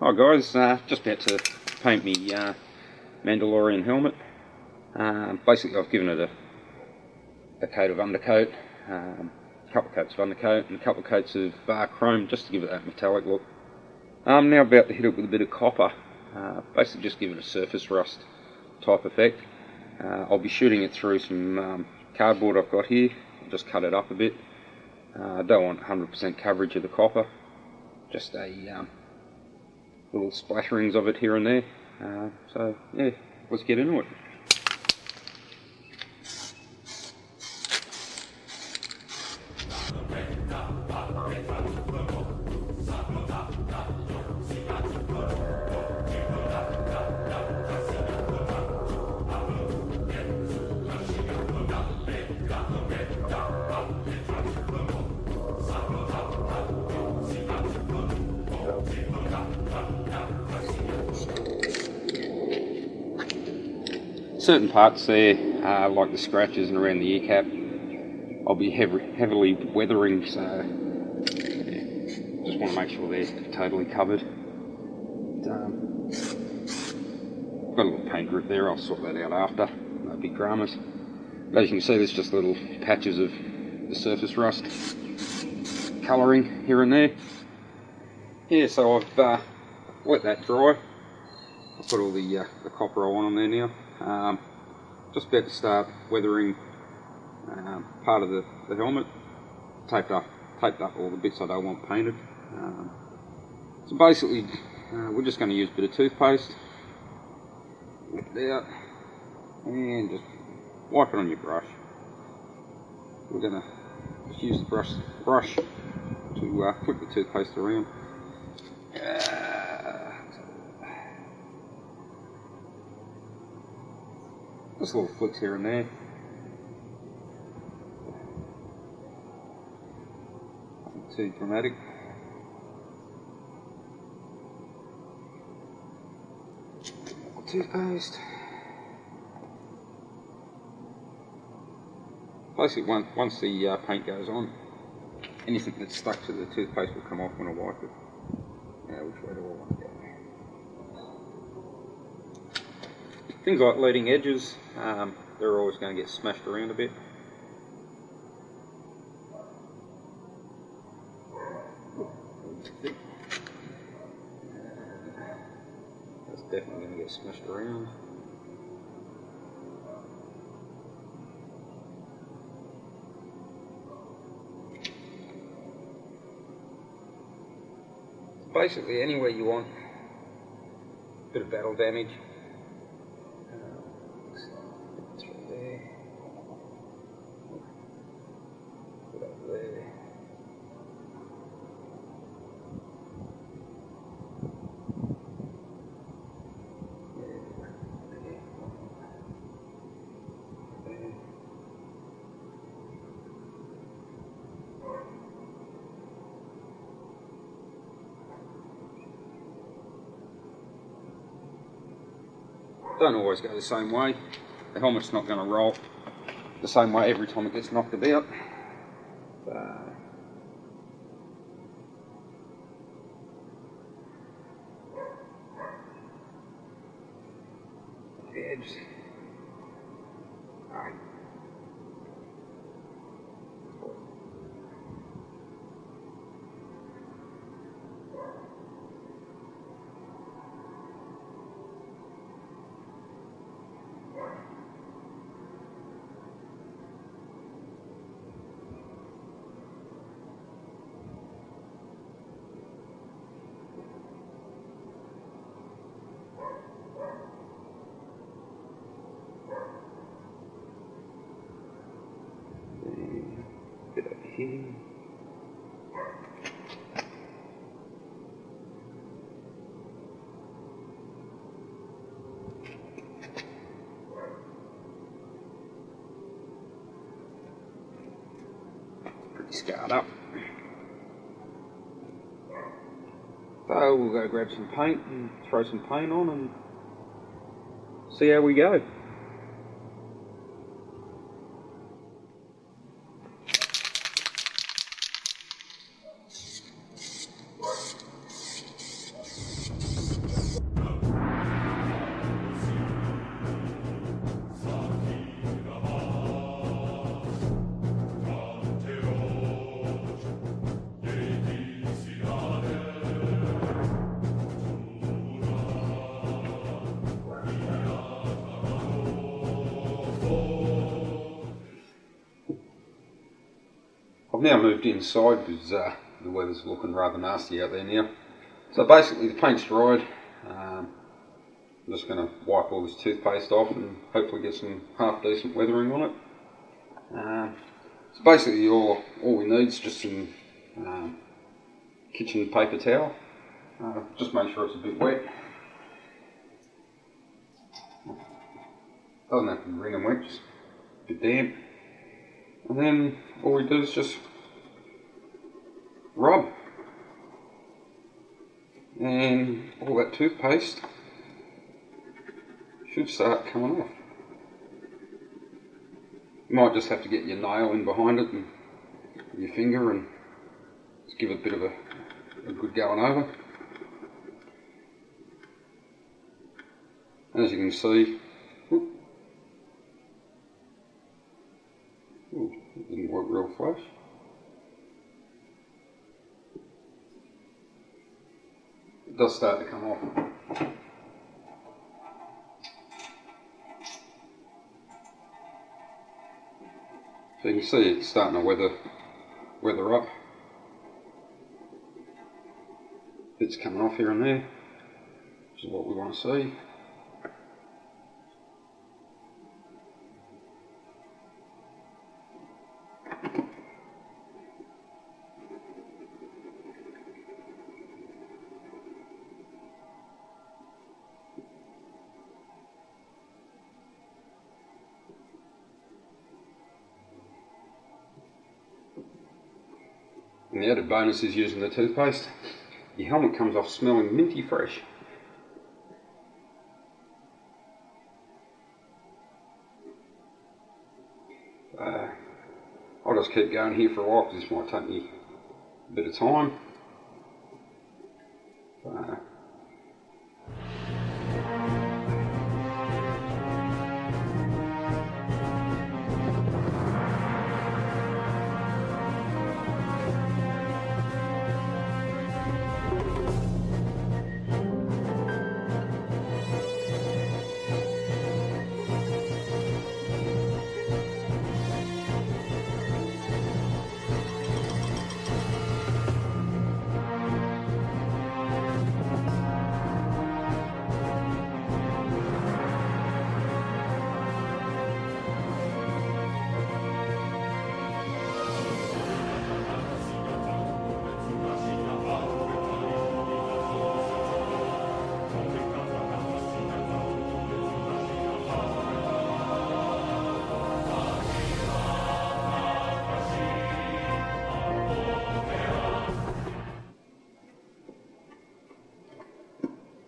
Hi guys, just about to paint me Mandalorian helmet. Basically I've given it a coat of undercoat, a couple of coats of undercoat and a couple of coats of chrome just to give it that metallic look. I'm now about to hit it with a bit of copper, basically just give it a surface rust type effect. I'll be shooting it through some cardboard I've got here. I'll just cut it up a bit. I don't want 100% coverage of the copper, just a little splatterings of it here and there. So yeah, let's get into it. Certain parts there, like the scratches and around the ear cap, I'll be heavily weathering, so yeah, just want to make sure they're totally covered. Got a little paint grip there, I'll sort that out after, no big dramas. As you can see, there's just little patches of the surface rust colouring here and there. Yeah, so I've let that dry. I've put all the copper I want on there now. Just about to start weathering part of the helmet. Taped up all the bits I don't want painted. So basically, we're just going to use a bit of toothpaste. Whip it out and just wipe it on your brush. We're going to just use the brush to flick the toothpaste around. Just little flicks here and there. Nothing too dramatic. Toothpaste. Basically, once the paint goes on, anything that's stuck to the toothpaste will come off when I wipe it. Now, which way do I want to go? Things like leading edges, they're always going to get smashed around a bit. That's definitely going to get smashed around. Basically, anywhere you want a bit of battle damage. Don't always go the same way. The helmet's not going to roll the same way every time it gets knocked about. Edge. Alright. Bit over here. Pretty scarred up. So we'll go grab some paint and throw some paint on and see how we go. I've now moved inside because the weather's looking rather nasty out there now. So basically the paint's dried. I'm just going to wipe all this toothpaste off and hopefully get some half decent weathering on it. So basically all we need is just some kitchen paper towel. Just make sure it's a bit wet. Doesn't have to be wringing wet, just a bit damp. And then all we do is just rub. And all that toothpaste should start coming off. You might just have to get your nail in behind it and your finger and just give it a bit of a good going over. As you can see, it didn't work real flush. It does start to come off. So you can see it's starting to weather up. Bits coming off here and there, which is what we want to see. And the added bonus is using the toothpaste. Your helmet comes off smelling minty fresh. I'll just keep going here for a while because this might take me a bit of time.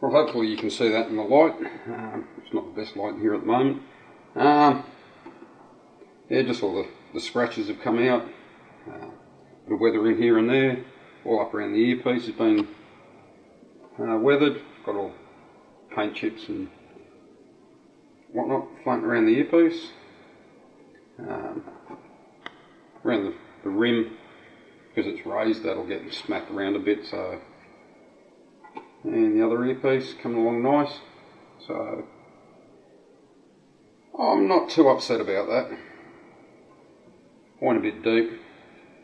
Well, hopefully you can see that in the light. It's not the best light here at the moment. Yeah, just all the scratches have come out. Bit of weathering here and there. All up around the earpiece has been weathered. Got all paint chips and whatnot floating around the earpiece. Around the rim, because it's raised, that'll get smacked around a bit. So. And the other earpiece coming along nice, so I'm not too upset about that. Went a bit deep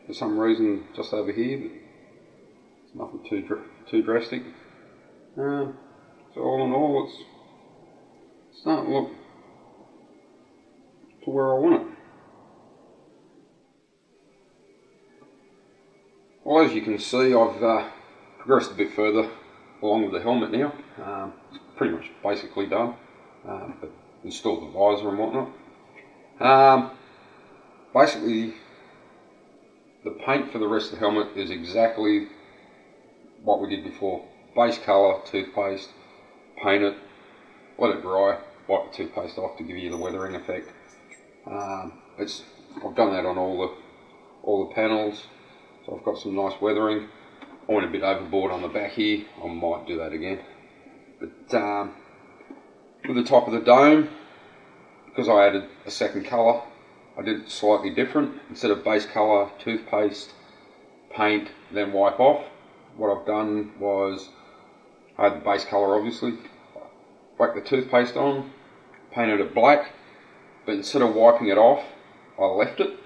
for some reason just over here, but it's nothing too drastic. So all in all, it's starting to look to where I want it. Well, as you can see, I've progressed a bit further along with the helmet now. It's pretty much basically done, but installed the visor and whatnot. Basically the paint for the rest of the helmet is exactly what we did before. Base colour, toothpaste, paint it, let it dry, wipe the toothpaste off to give you the weathering effect. I've done that on all the panels, so I've got some nice weathering. I went a bit overboard on the back here. I might do that again. But with the top of the dome, because I added a second colour, I did it slightly different. Instead of base colour, toothpaste, paint, then wipe off, what I've done was, I had the base colour obviously, whacked the toothpaste on, painted it black, but instead of wiping it off, I left it.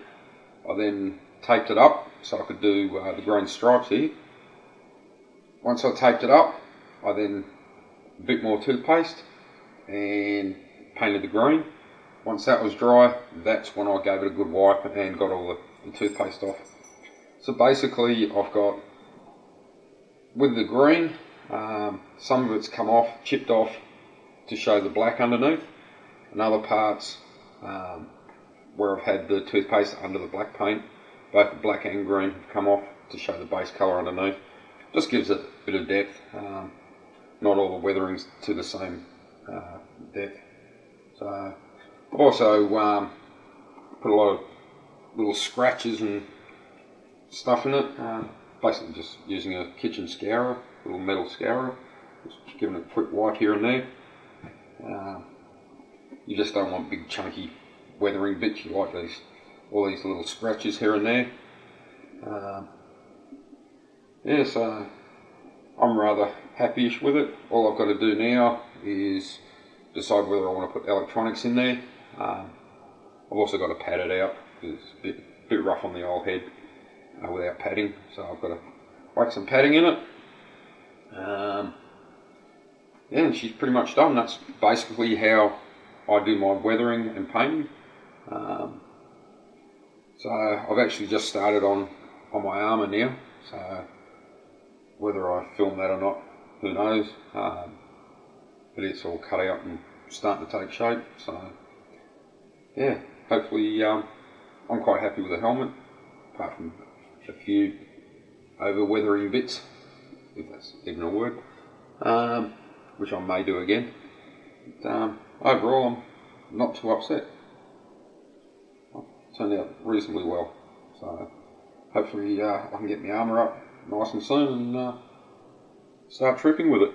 I then taped it up so I could do the green stripes here. Once I taped it up, I then a bit more toothpaste and painted the green. Once that was dry, that's when I gave it a good wipe and got all the toothpaste off. So basically I've got, with the green, some of it's come off, chipped off to show the black underneath, and other parts where I've had the toothpaste under the black paint, both the black and green have come off to show the base colour underneath. Just gives it a bit of depth. Not all the weathering's to the same depth. So I've also put a lot of little scratches and stuff in it. Basically just using a kitchen scourer, a little metal scourer, just giving it a quick wipe here and there. You just don't want big chunky weathering bits. You like all these little scratches here and there. Yeah, so I'm rather happy-ish with it. All I've got to do now is decide whether I want to put electronics in there. I've also got to pad it out because it's a bit rough on the old head without padding, so I've got to whack some padding in it. Yeah, and she's pretty much done. That's basically how I do my weathering and painting. So I've actually just started on my armour now, so whether I film that or not, who knows, but it's all cut out and starting to take shape, so yeah, hopefully I'm quite happy with the helmet, apart from a few over weathering bits, if that's even a word, which I may do again, but overall I'm not too upset. It turned out reasonably well, so hopefully I can get my armour up nice and soon and start tripping with it.